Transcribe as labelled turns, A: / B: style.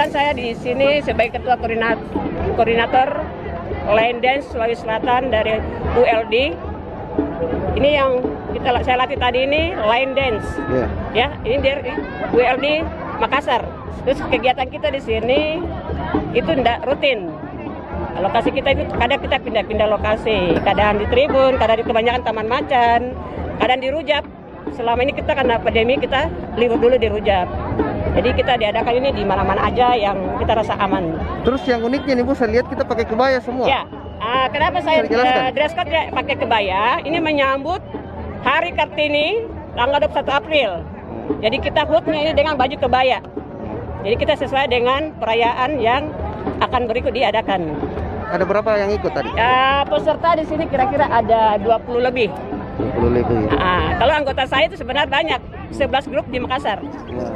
A: kebetulan saya di sini sebagai ketua koordinator line dance Sulawesi Selatan dari ULD. Ini yang saya latih tadi ini line dance. Ya, ini dari ULD Makassar. Terus kegiatan kita di sini itu tidak rutin. Lokasi kita itu kadang kita pindah-pindah lokasi. Kadang di tribun, kadang di kebanyakan taman macan, kadang di Rujak. Selama ini kita karena pandemi kita libur dulu di Rujak. Jadi kita diadakan ini di mana-mana aja yang kita rasa aman.
B: Terus yang uniknya nih Bu, saya lihat kita pakai kebaya semua.
A: Ya, kenapa saya dress code pakai kebaya? Ini menyambut Hari Kartini tanggal 21 April. Jadi kita HUT-nya ini dengan baju kebaya. Jadi kita sesuai dengan perayaan yang akan berikut diadakan.
B: Ada berapa yang ikut tadi?
A: Peserta di sini kira-kira ada 20 lebih.
B: 20 lebih.
A: Kalau anggota saya itu sebenarnya banyak, 11 grup di Makassar.
B: Ya.